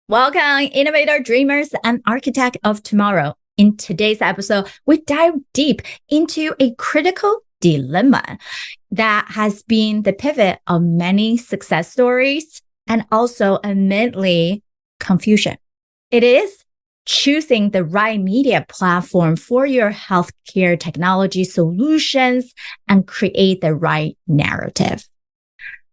Welcome, innovator, dreamers, and architect of tomorrow. In today's episode, we dive deep into a critical dilemma that has been the pivot of many success stories and also admittedly confusion. It is choosing the right media platform for your healthcare technology solutions and create the right narrative.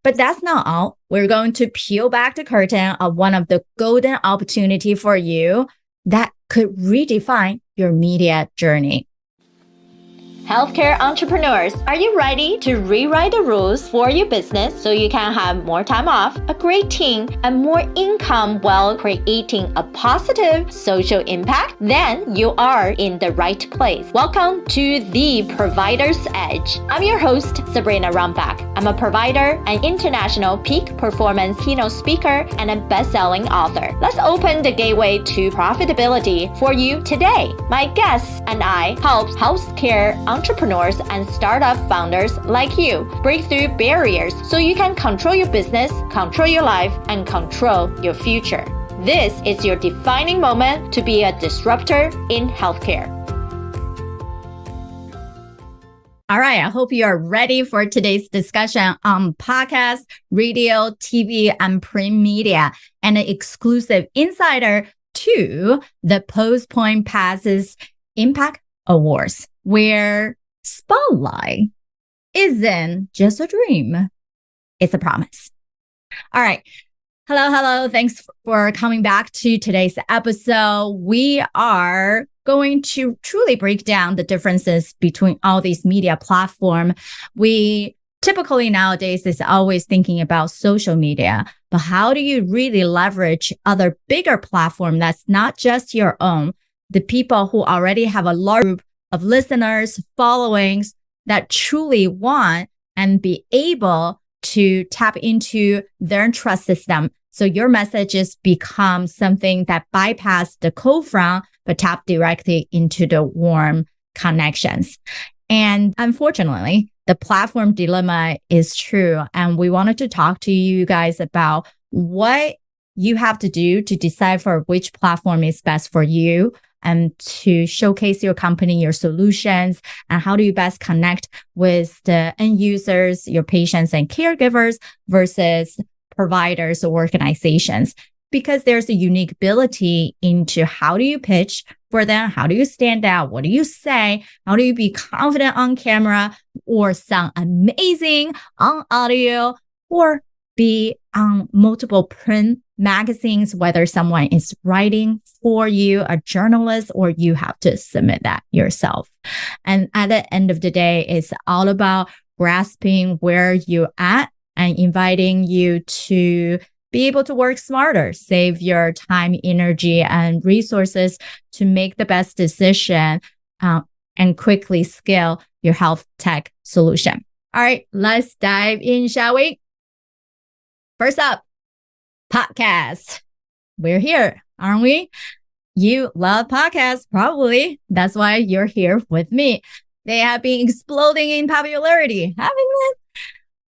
But that's not all. We're going to peel back the curtain of one of the golden opportunity for you that could redefine your media journey. Healthcare entrepreneurs, are you ready to rewrite the rules for your business so you can have more time off, a great team, and more income while creating a positive social impact? Then you are in the right place. Welcome to The Provider's Edge. I'm your host, Sabrina Runbeck. I'm a provider, an international peak performance keynote speaker, and a best-selling author. Let's open the gateway to profitability for you today. My guests and I help healthcare entrepreneurs and startup founders like you break through barriers so you can control your business, control your life, and control your future. This is your defining moment to be a disruptor in healthcare. All right, I hope you are ready for today's discussion on podcast, radio, TV, and print media, and an exclusive insider to the Postpoint Passes Impact Awards, where spotlight isn't just a dream, it's a promise. All right. Hello. Thanks for coming back to today's episode. We are going to truly break down the differences between all these media platforms. We typically nowadays is always thinking about social media, but how do you really leverage other bigger platforms that's not just your own, the people who already have a large group of listeners, followings that truly want and be able to tap into their trust system. So your messages become something that bypass the cold front, but tap directly into the warm connections. And unfortunately, the platform dilemma is true. And we wanted to talk to you guys about what you have to do to decipher which platform is best for you and to showcase your company, your solutions, and how do you best connect with the end users, your patients and caregivers versus providers or organizations. Because there's a unique ability into how do you pitch for them? How do you stand out? What do you say? How do you be confident on camera or sound amazing on audio or be on multiple print magazines, whether someone is writing for you, a journalist, or you have to submit that yourself. And at the end of the day, it's all about grasping where you're at and inviting you to be able to work smarter, save your time, energy, and resources to make the best decision and quickly scale your health tech solution. All right, let's dive in, shall we? First up, podcast. We're here, aren't we? You love podcasts, probably. That's why you're here with me. They have been exploding in popularity, haven't they?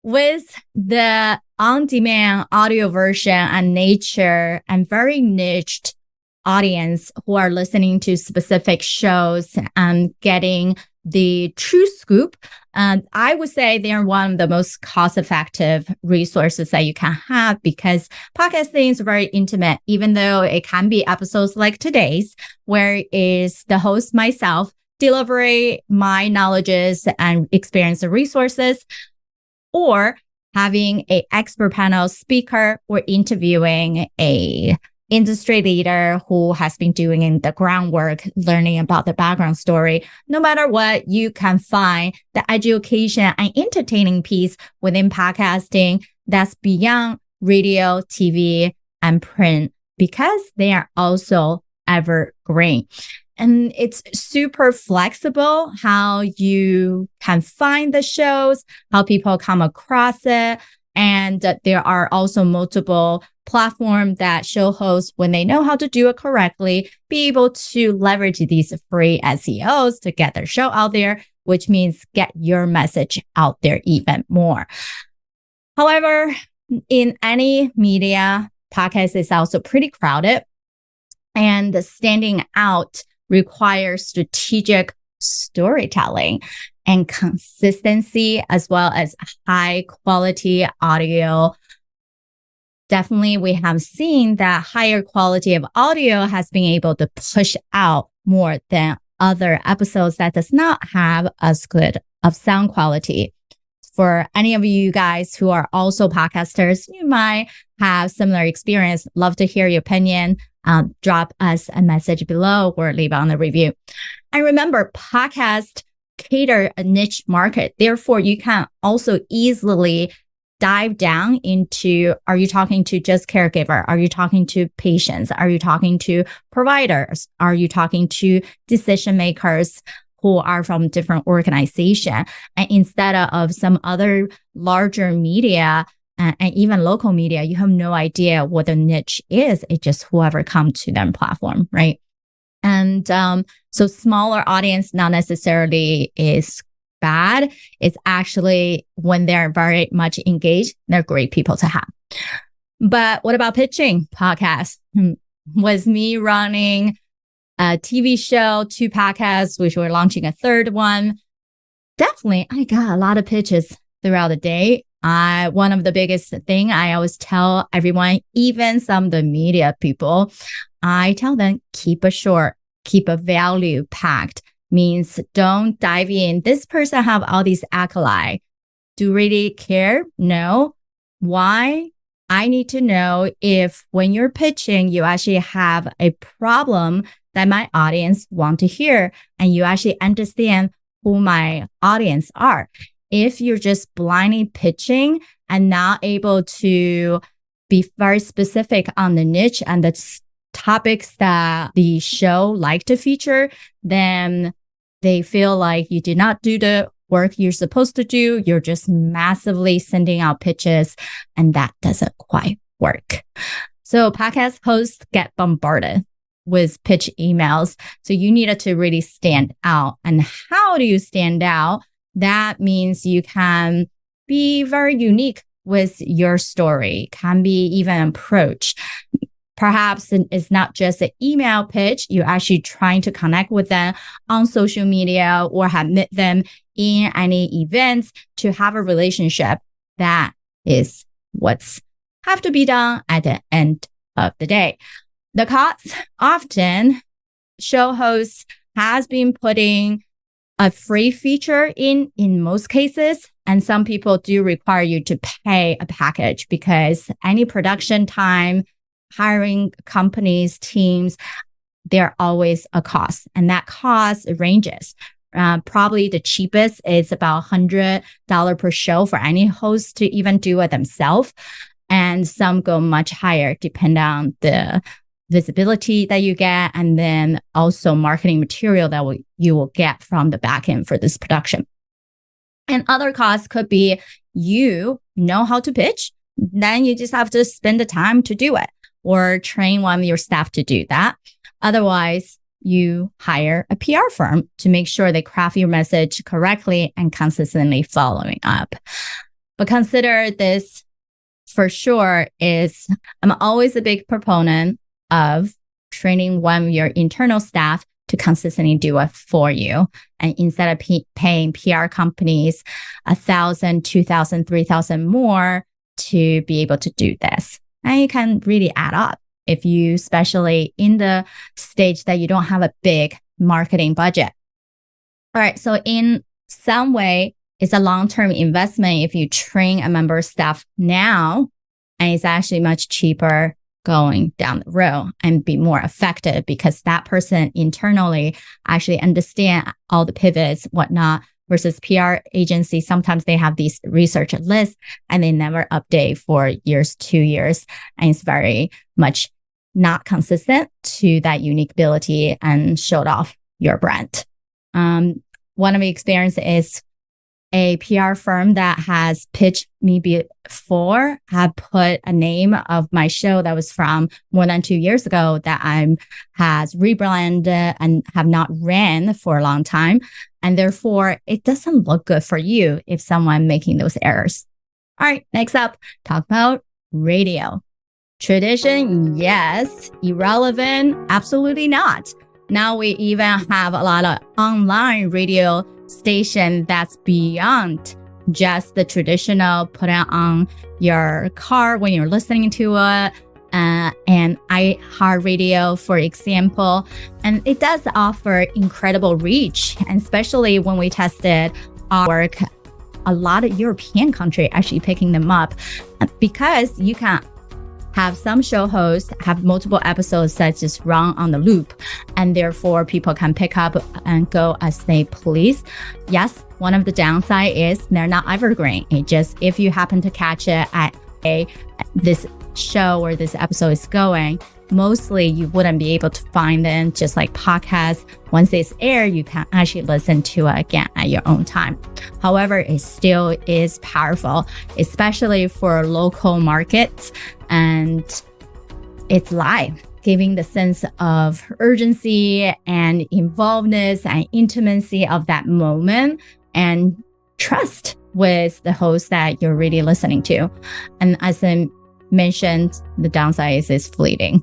With the on-demand audio version and nature and very niched audience who are listening to specific shows and getting the true scoop. And I would say they're one of the most cost-effective resources that you can have because podcasting is very intimate, even though it can be episodes like today's, where is the host myself delivering my knowledges and experience and resources, or having an expert panel speaker or interviewing a industry leader who has been doing the groundwork, learning about the background story. No matter what, you can find the education and entertaining piece within podcasting that's beyond radio, TV, and print because they are also evergreen. And it's super flexible how you can find the shows, how people come across it. And there are also multiple platforms that show hosts, when they know how to do it correctly, be able to leverage these free SEOs to get their show out there, which means get your message out there even more. However, in any media, podcast is also pretty crowded, and the standing out requires strategic storytelling and consistency, as well as high quality audio. Definitely, we have seen that higher quality of audio has been able to push out more than other episodes that does not have as good of sound quality. For any of you guys who are also podcasters, you might have similar experience. Love to hear your opinion. Drop us a message below or leave on a review. And remember, podcasts cater a niche market. Therefore, you can also easily dive down into, are you talking to just caregiver? Are you talking to patients? Are you talking to providers? Are you talking to decision makers who are from different organizations? And instead of some other larger media and even local media, you have no idea what the niche is. It's just whoever comes to their platform, right? And so smaller audience not necessarily is bad. It's actually when they're very much engaged, they're great people to have. But what about pitching podcasts? Was me running a TV show, 2 podcasts, which we're launching a 3rd one. Definitely, I got a lot of pitches throughout the day. One of the biggest thing I always tell everyone, even some of the media people, I tell them, keep it short, keep a value packed. Means don't dive in. This person have all these accolades. Do you really care? No. Why? I need to know if when you're pitching, you actually have a problem that my audience want to hear, and you actually understand who my audience are. If you're just blindly pitching and not able to be very specific on the niche and the topics that the show like to feature, then they feel like you did not do the work you're supposed to do. You're just massively sending out pitches, and that doesn't quite work. So podcast hosts get bombarded with pitch emails. So you needed to really stand out. And how do you stand out? That means you can be very unique with your story, can be even approach. Perhaps it's not just an email pitch. You're actually trying to connect with them on social media or have met them in any events to have a relationship. That is what's have to be done at the end of the day. The costs, often show hosts has been putting a free feature in most cases. And some people do require you to pay a package because any production time, hiring companies, teams, they're always a cost. And that cost ranges. Probably the cheapest is about $100 per show for any host to even do it themselves. And some go much higher depending on the visibility that you get, and then also marketing material that you will get from the back end for this production. And other costs could be you know how to pitch, then you just have to spend the time to do it or train one of your staff to do that. Otherwise, you hire a PR firm to make sure they craft your message correctly and consistently following up. But consider this for sure is I'm always a big proponent of training one of your internal staff to consistently do it for you. And instead of paying PR companies $1,000, $2,000, $3,000 more to be able to do this. And it can really add up if you, especially in the stage that you don't have a big marketing budget. All right. So in some way, it's a long-term investment if you train a member of staff now, and it's actually much cheaper going down the road and be more effective because that person internally actually understand all the pivots, whatnot, versus PR agency. Sometimes they have these research lists and they never update for years, 2 years. And it's very much not consistent to that unique ability and showed off your brand. One of the experiences is a PR firm that has pitched me before had put a name of my show that was from more than 2 years ago that has rebranded and have not ran for a long time. And therefore, it doesn't look good for you if someone making those errors. All right, next up, talk about radio. Tradition, yes. Irrelevant, absolutely not. Now we even have a lot of online radio station that's beyond just the traditional put it on your car when you're listening to it. And iHeartRadio, for example. And it does offer incredible reach. And especially when we tested our work, a lot of European countries actually picking them up because you can have some show hosts have multiple episodes that just run on the loop, and therefore people can pick up and go as they please. Yes, one of the downside is they're not evergreen. It just, if you happen to catch it at this show or this episode is going, mostly you wouldn't be able to find them. Just like podcasts, once it's aired, you can actually listen to it again at your own time. However, it still is powerful, especially for local markets, and it's live, giving the sense of urgency and involvedness and intimacy of that moment and trust with the host that you're really listening to. And as I mentioned, the downside is fleeting.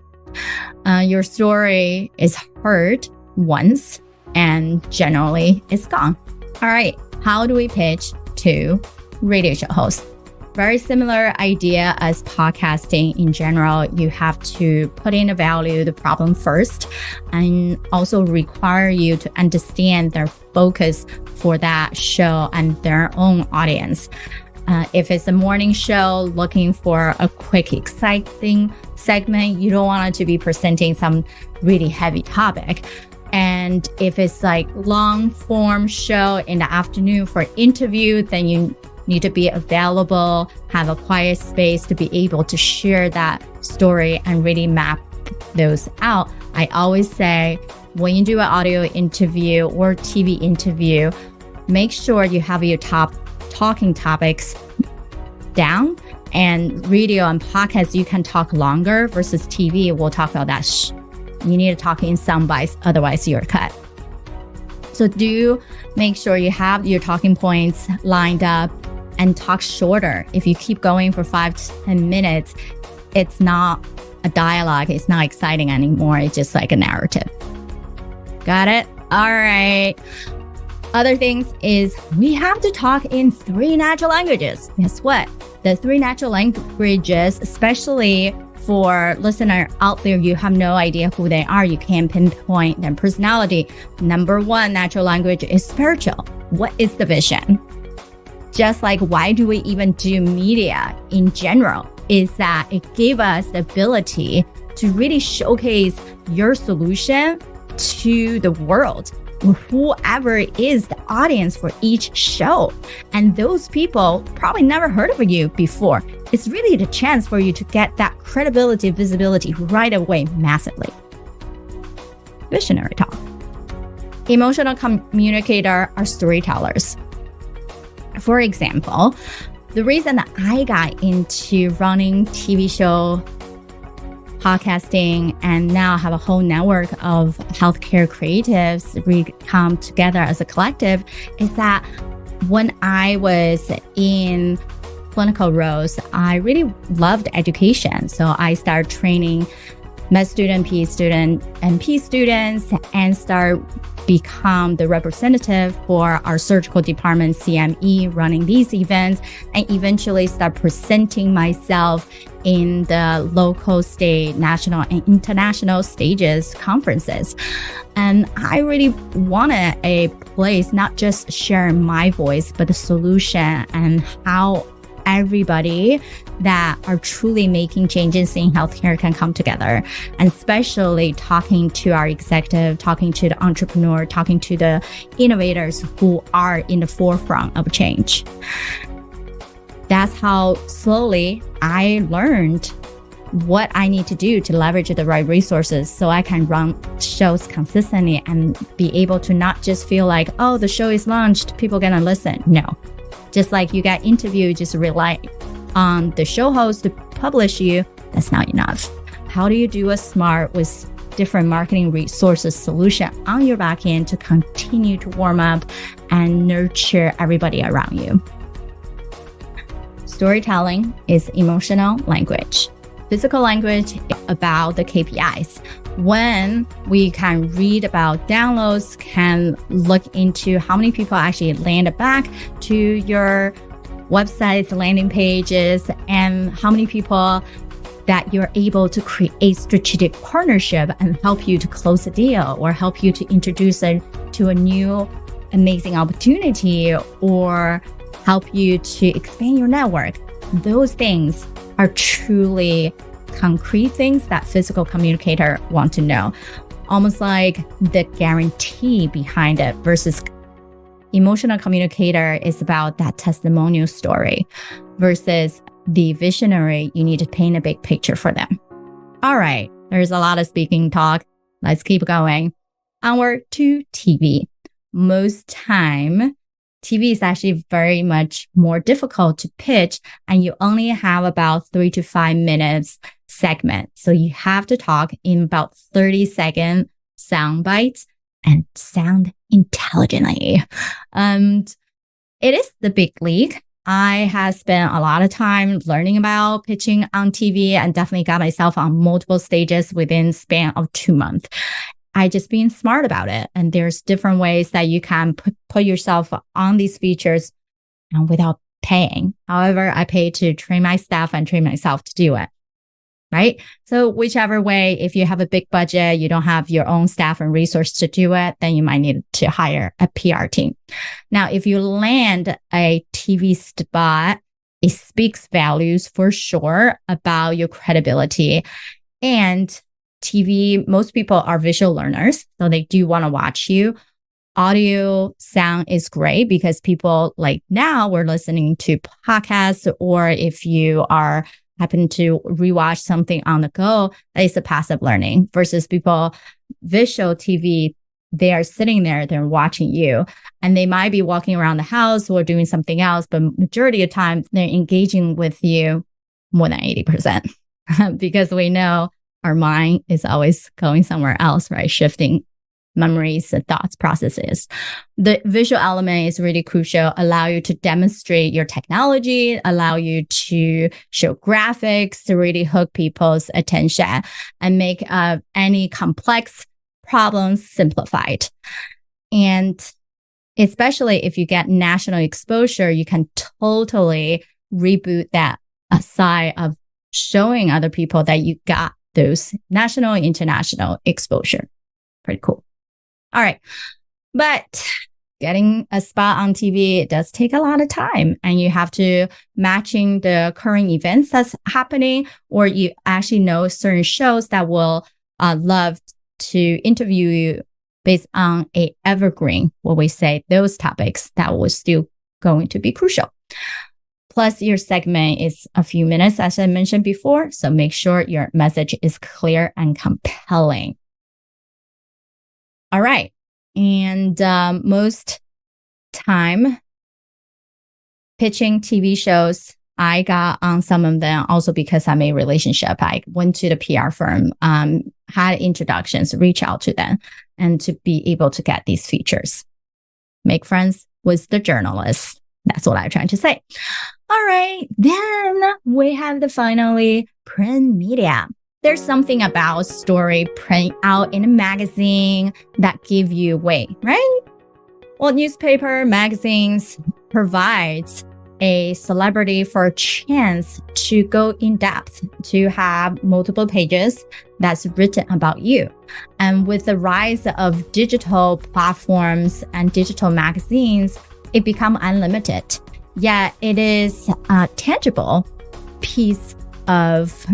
Your story is heard once and generally it's gone. All right, how do we pitch to radio show hosts? Very similar idea as podcasting in general. You have to put in a value, the problem first, and also require you to understand their focus for that show and their own audience. If it's a morning show looking for a quick, exciting segment, you don't want it to be presenting some really heavy topic. And if it's like long form show in the afternoon for interview, then you need to be available, have a quiet space to be able to share that story and really map those out. I always say when you do an audio interview or TV interview, make sure you have your top talking topics down. And radio and podcast, you can talk longer versus TV. We'll talk about that. You need to talk in sound bites, otherwise you're cut. So do make sure you have your talking points lined up and talk shorter. If you keep going for 5 to 10 minutes, it's not a dialogue. It's not exciting anymore. It's just like a narrative. Got it? All right. Other things is we have to talk in 3 natural languages. Guess what? The 3 natural languages, especially for listener out there, you have no idea who they are. You can't pinpoint their personality. Number 1 natural language is spiritual. What is the vision? Just like why do we even do media in general is that it gave us the ability to really showcase your solution to the world, whoever is the audience for each show. And those people probably never heard of you before. It's really the chance for you to get that credibility, visibility right away massively. Visionary talk. Emotional communicator are storytellers. For example, the reason that I got into running TV show, podcasting, and now have a whole network of healthcare creatives we come together as a collective is that when I was in clinical roles, I really loved education. So I started training med student, PE student, NP students, and start become the representative for our surgical department, CME, running these events, and eventually start presenting myself in the local, state, national, and international stages, conferences. And I really wanted a place, not just sharing my voice, but the solution and how everybody that are truly making changes in healthcare can come together, and especially talking to our executive, talking to the entrepreneur, talking to the innovators who are in the forefront of change. That's how slowly I learned what I need to do to leverage the right resources so I can run shows consistently and be able to not just feel like, oh, the show is launched, people gonna listen. No. Just like you get interviewed, just rely on the show host to publish you, that's not enough. How do you do a smart with different marketing resources solution on your back end to continue to warm up and nurture everybody around you? Storytelling is emotional language. physical language about the KPIs. When we can read about downloads, can look into how many people actually landed back to your website landing pages, and how many people that you're able to create strategic partnership and help you to close a deal, or help you to introduce it to a new amazing opportunity, or help you to expand your network. Those things are truly concrete things that physical communicator want to know. Almost like the guarantee behind it, versus emotional communicator is about that testimonial story, versus the visionary, you need to paint a big picture for them. All right, there's a lot of speaking talk. Let's keep going. Onward to TV. Most time, TV is actually very much more difficult to pitch, and you only have about 3 to 5 minutes segment. So you have to talk in about 30-second sound bites and sound intelligently. And it is the big league. I have spent a lot of time learning about pitching on TV, and definitely got myself on multiple stages within the span of 2 months. I just being smart about it. And there's different ways that you can put yourself on these features without paying. However, I pay to train my staff and train myself to do it. Right? So whichever way, if you have a big budget, you don't have your own staff and resource to do it, then you might need to hire a PR team. Now, if you land a TV spot, it speaks values for sure about your credibility. And TV, most people are visual learners, so they do want to watch you. Audio sound is great because people like now we're listening to podcasts, or if you are happen to rewatch something on the go, it's a passive learning, versus people visual TV, they are sitting there, they're watching you, and they might be walking around the house or doing something else, but majority of the time they're engaging with you more than 80% because we know our mind is always going somewhere else, right? Shifting memories and thoughts processes. The visual element is really crucial, allow you to demonstrate your technology, allow you to show graphics to really hook people's attention and make any complex problems simplified. And especially if you get national exposure, you can totally reboot that side of showing other people that you got those national and international exposure. Pretty cool. All right. But getting a spot on TV, it does take a lot of time, and you have to matching the current events that's happening, or you actually know certain shows that will love to interview you based on a evergreen, what we say, those topics that will still going to be crucial. Plus, your segment is a few minutes, as I mentioned before, so make sure your message is clear and compelling. All right. And most time, pitching TV shows, I got on some of them also because I'm a relationship. I went to the PR firm, had introductions, reach out to them, and to be able to get these features. Make friends with the journalists. That's what I'm trying to say. All right, then we have the finally print media. There's something about story print out in a magazine that give you weight, right? Well, newspaper, magazines provides a celebrity for a chance to go in depth, to have multiple pages that's written about you. And with the rise of digital platforms and digital magazines, it become unlimited. Yet it is a tangible piece of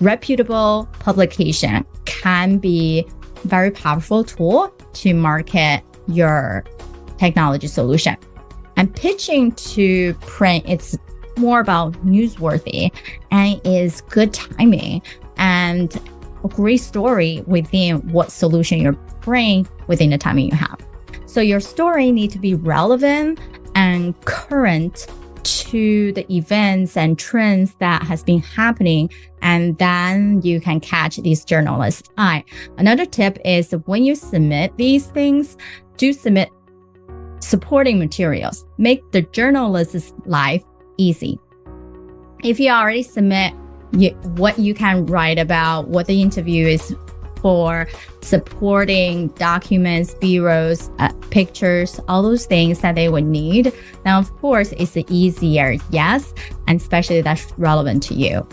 reputable publication, can be very powerful tool to market your technology solution. And pitching to print, it's more about newsworthy and is good timing and a great story within what solution you're bringing within the timing you have. So your story needs to be relevant and current to the events and trends that has been happening, and then you can catch these journalists' eye. Another tip is when you submit these things, do submit supporting materials. Make the journalist's life easy. If you already submit what you can write about, what the interview is for, supporting documents, B-rolls, pictures, all those things that they would need. Now, of course, it's easier, yes, and especially that's relevant to you.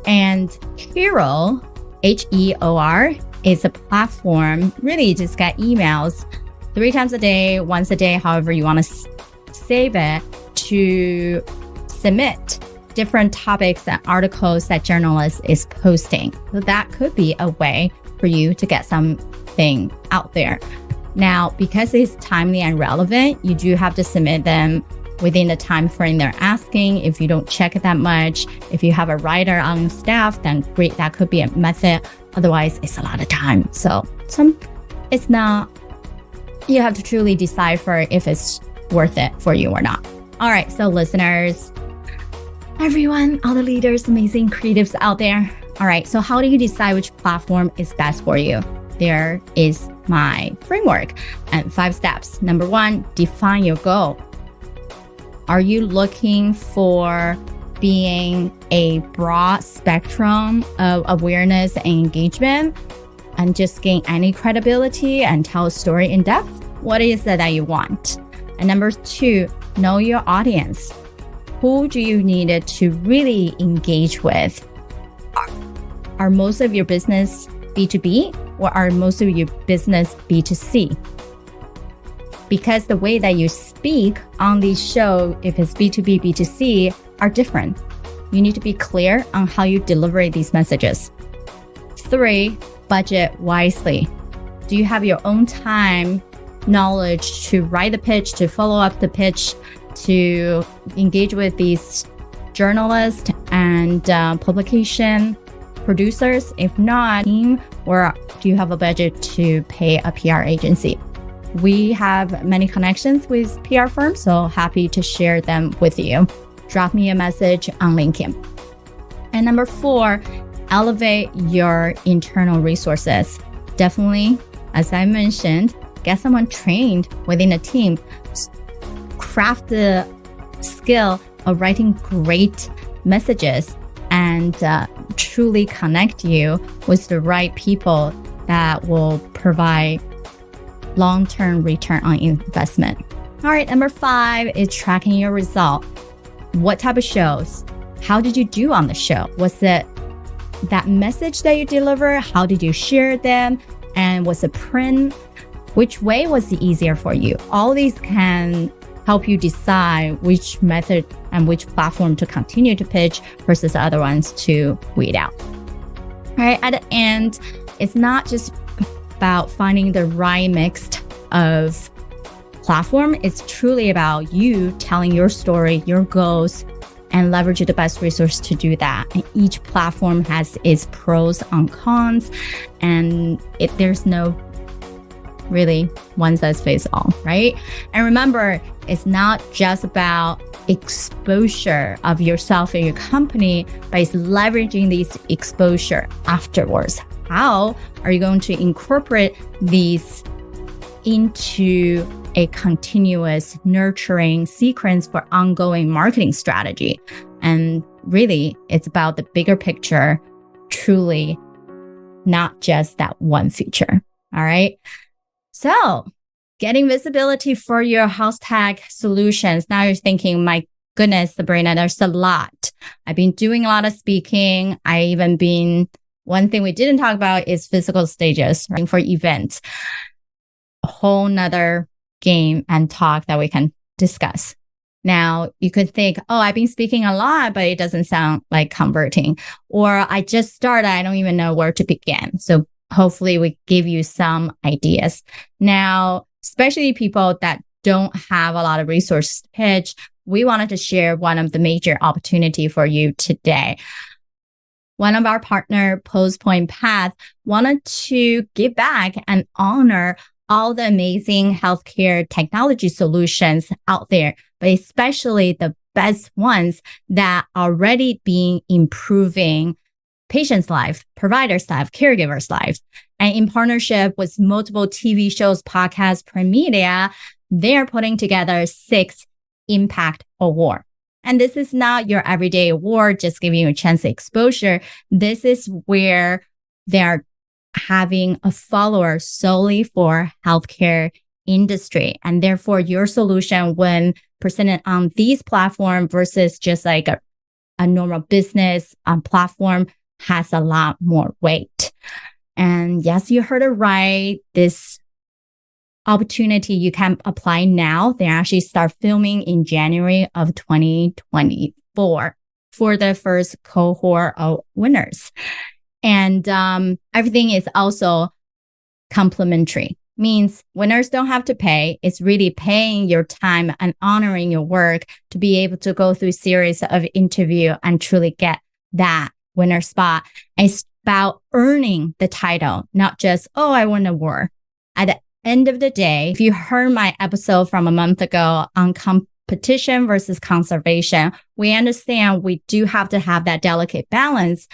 And Hero, H-E-O-R, is a platform, really you just get emails 3 times a day, once a day, however you want to save it, to submit different topics and articles that journalists is posting. So that could be a way for you to get something out there. Now, because it's timely and relevant, you do have to submit them within the time frame they're asking. If you don't check it that much, if you have a writer on staff, then great, that could be a method. Otherwise, it's a lot of time. So it's not, you have to truly decipher if it's worth it for you or not. All right, so listeners, everyone, all the leaders, amazing creatives out there. All right, so how do you decide which platform is best for you? There is my framework and 5 steps. Number 1, define your goal. Are you looking for being a broad spectrum of awareness and engagement and just gain any credibility and tell a story in depth? What is it that you want? And number 2, know your audience. Who do you need to really engage with? Are most of your business B2B or are most of your business B2C? Because the way that you speak on these shows, if it's B2B, B2C, are different. You need to be clear on how you deliver these messages. 3, budget wisely. Do you have your own time, knowledge to write the pitch, to follow up the pitch, to engage with these journalists and publication producers? If not, or do you have a budget to pay a PR agency? We have many connections with PR firms, so happy to share them with you. Drop me a message on LinkedIn. And number 4, elevate your internal resources. Definitely, as I mentioned, get someone trained within a team. Craft the skill of writing great messages and truly connect you with the right people that will provide long-term return on investment. All right, number 5 is tracking your result. What type of shows? How did you do on the show? Was it that message that you deliver? How did you share them? And was it print? Which way was it easier for you? All these can help you decide which method and which platform to continue to pitch versus other ones to weed out. All right, at the end, it's not just about finding the right mix of platform. It's truly about you telling your story, your goals, and leverage the best resource to do that. And each platform has its pros and cons, and there's no really one size fits all, right? And remember, it's not just about exposure of yourself and your company, but it's leveraging this exposure afterwards. How are you going to incorporate these into a continuous nurturing sequence for ongoing marketing strategy? And really, it's about the bigger picture, truly, not just that one feature. All right. So getting visibility for your house tag solutions. Now you're thinking, my goodness, Sabrina, there's a lot. I've been doing a lot of speaking. One thing we didn't talk about is physical stages, right, for events. A whole nother game and talk that we can discuss. Now, you could think, oh, I've been speaking a lot, but it doesn't sound like converting. Or I just started, I don't even know where to begin. So hopefully we give you some ideas. Now, especially people that don't have a lot of resources to pitch, we wanted to share one of the major opportunity for you today. One of our partner, Post Point Path, wanted to give back and honor all the amazing healthcare technology solutions out there, but especially the best ones that are already being improving patients' life, providers' life, caregivers' lives. And in partnership with multiple TV shows, podcasts, print media, they're putting together 6 Impact Award. And this is not your everyday award, just giving you a chance to exposure. This is where they're having a follower solely for healthcare industry. And therefore, your solution when presented on these platforms versus just like a normal business platform has a lot more weight. And yes, you heard it right. This opportunity you can apply now. They actually start filming in January of 2024 for the first cohort of winners. And everything is also complimentary. Means winners don't have to pay. It's really paying your time and honoring your work to be able to go through a series of interview and truly get that winner spot. It's about earning the title, not just, oh, I won an award. At the end of the day, if you heard my episode from a month ago on competition versus conservation, we understand we do have to have that delicate balance.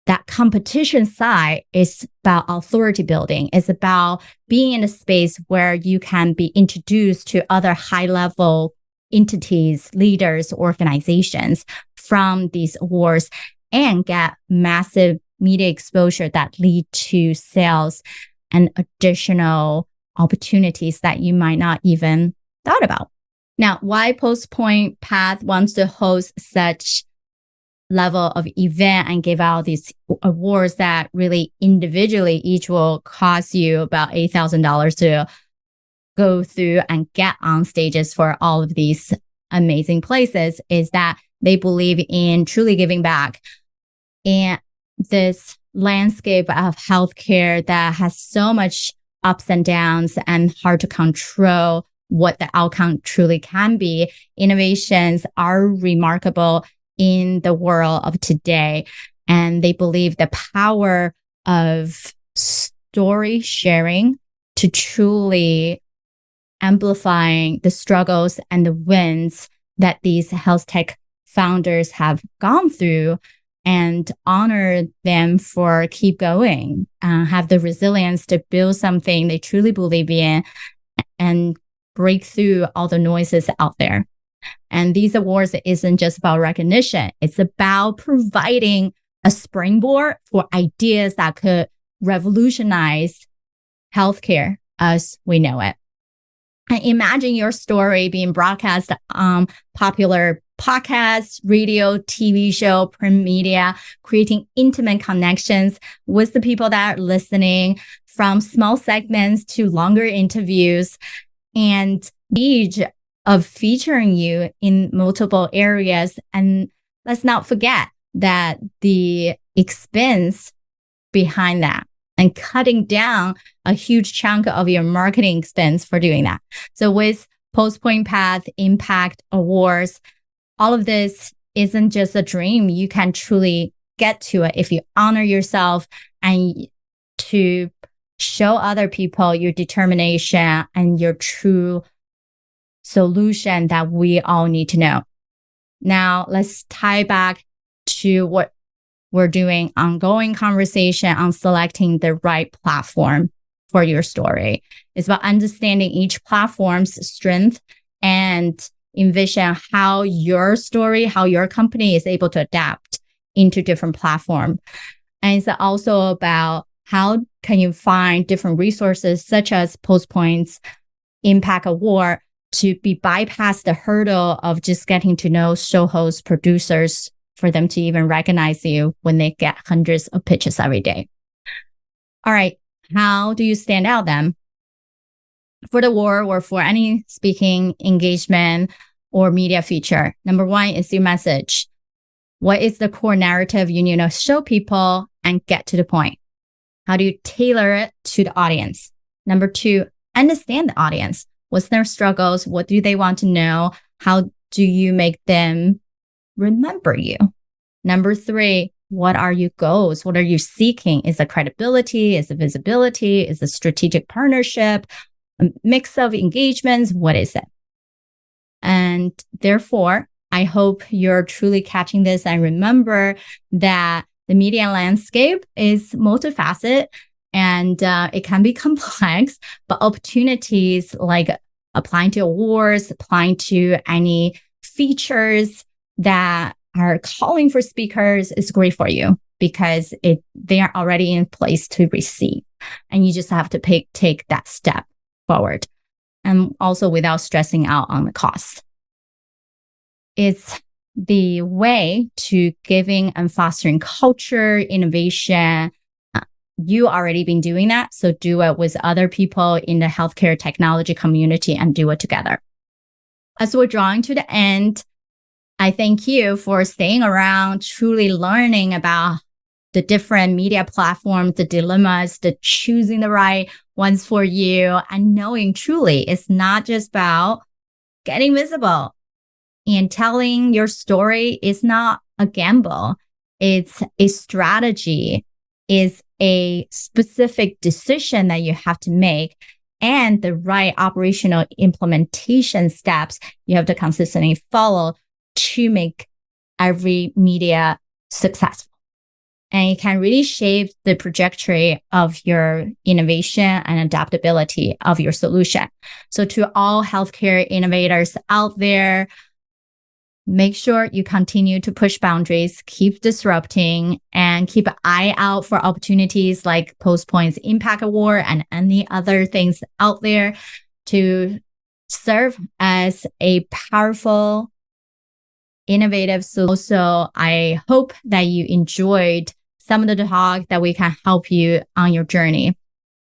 That competition side is about authority building. It's about being in a space where you can be introduced to other high-level entities, leaders, organizations from these awards and get massive media exposure that lead to sales and additional opportunities that you might not even thought about. Now, why PostPoint Path wants to host such level of event and give out these awards that really individually each will cost you about $8,000 to go through and get on stages for all of these amazing places is that they believe in truly giving back. And this landscape of healthcare that has so much ups and downs and hard to control what the outcome truly can be, innovations are remarkable in the world of today. And they believe the power of story sharing to truly amplifying the struggles and the wins that these health tech founders have gone through and honor them for keep going, have the resilience to build something they truly believe in and break through all the noises out there. And these awards isn't just about recognition. It's about providing a springboard for ideas that could revolutionize healthcare as we know it. And imagine your story being broadcast on popular podcasts, radio, TV show, print media, creating intimate connections with the people that are listening, from small segments to longer interviews, and each of featuring you in multiple areas. And let's not forget that the expense behind that and cutting down a huge chunk of your marketing expense for doing that. So with PostPoint Path, Impact Awards, all of this isn't just a dream. You can truly get to it if you honor yourself and to show other people your determination and your true solution that we all need to know. Now, let's tie back to what we're doing, ongoing conversation on selecting the right platform for your story. It's about understanding each platform's strength and envision how your story, how your company is able to adapt into different platforms. And it's also about how can you find different resources such as PostPoint's Impact Award to be bypass the hurdle of just getting to know show hosts, producers, for them to even recognize you when they get hundreds of pitches every day. All right, how do you stand out then? For the award or for any speaking engagement or media feature, number one is your message. What is the core narrative you need to show people and get to the point? How do you tailor it to the audience? Number two, understand the audience. What's their struggles? What do they want to know? How do you make them remember you? Number three, what are your goals? What are you seeking? Is it credibility? Is it visibility? Is it strategic partnership? A mix of engagements? What is it? And therefore, I hope you're truly catching this and remember that the media landscape is multifaceted and it can be complex, but opportunities like applying to awards, applying to any features, that are calling for speakers is great for you because they are already in place to receive. And you just have to take that step forward. And also without stressing out on the cost. It's the way to giving and fostering culture, innovation. You already been doing that. So do it with other people in the healthcare technology community and do it together. As we're drawing to the end, I thank you for staying around, truly learning about the different media platforms, the dilemmas, the choosing the right ones for you, and knowing truly it's not just about getting visible. And telling your story is not a gamble. It's a strategy, is a specific decision that you have to make, and the right operational implementation steps you have to consistently follow to make every media successful. And it can really shape the trajectory of your innovation and adaptability of your solution. So to all healthcare innovators out there, make sure you continue to push boundaries, keep disrupting, and keep an eye out for opportunities like PostPoint's Impact Award and any other things out there to serve as a powerful, innovative solution. Also, I hope that you enjoyed some of the talk that we can help you on your journey.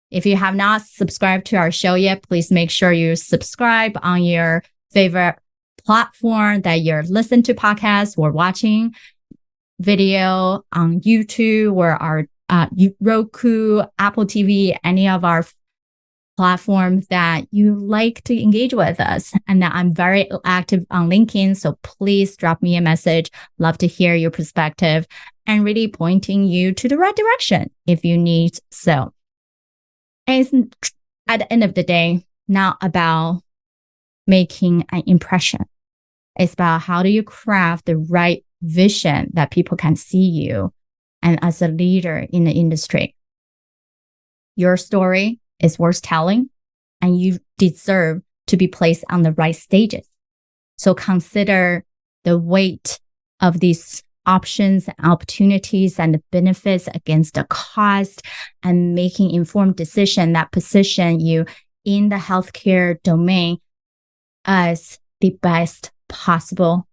If you have not subscribed to our show yet, please make sure you subscribe on your favorite platform that you're listening to podcasts or watching video on YouTube or our Roku, Apple TV, any of our platforms that you like to engage with us. And I'm very active on LinkedIn, so please drop me a message. Love to hear your perspective and really pointing you to the right direction if you need so. And it's at the end of the day, not about making an impression. It's about how do you craft the right vision that people can see you and as a leader in the industry. Your story is worth telling and you deserve to be placed on the right stages. So consider the weight of these options, opportunities, and the benefits against the cost and making informed decisions that position you in the healthcare domain as the best possible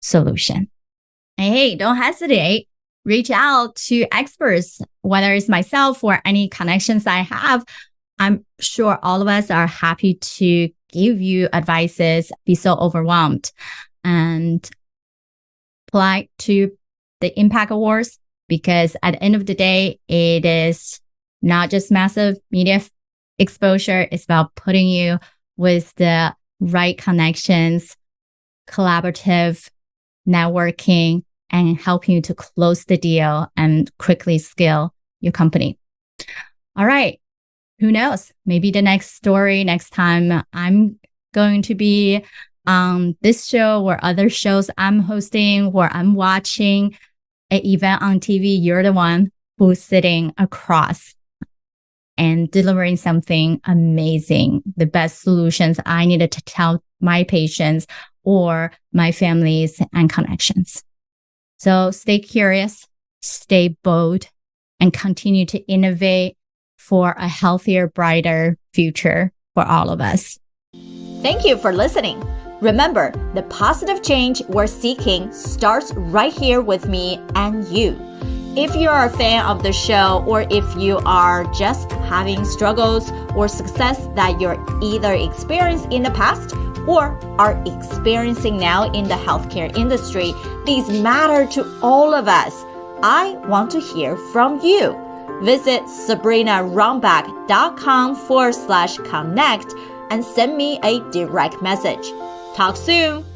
solution. And hey, don't hesitate. Reach out to experts, whether it's myself or any connections I have. I'm sure all of us are happy to give you advices, be so overwhelmed, and apply to the Impact Awards, because at the end of the day, it is not just massive media exposure. It's about putting you with the right connections, collaborative networking, and helping you to close the deal and quickly scale your company. All right. Who knows? Maybe the next story, next time I'm going to be on this show or other shows I'm hosting or I'm watching an event on TV, you're the one who's sitting across and delivering something amazing, the best solutions I needed to tell my patients or my families and connections. So stay curious, stay bold, and continue to innovate for a healthier, brighter future for all of us. Thank you for listening. Remember, the positive change we're seeking starts right here with me and you. If you are a fan of the show, or if you are just having struggles or success that you're either experienced in the past or are experiencing now in the healthcare industry, these matter to all of us. I want to hear from you. Visit SabrinaRunbeck.com/connect and send me a direct message. Talk soon.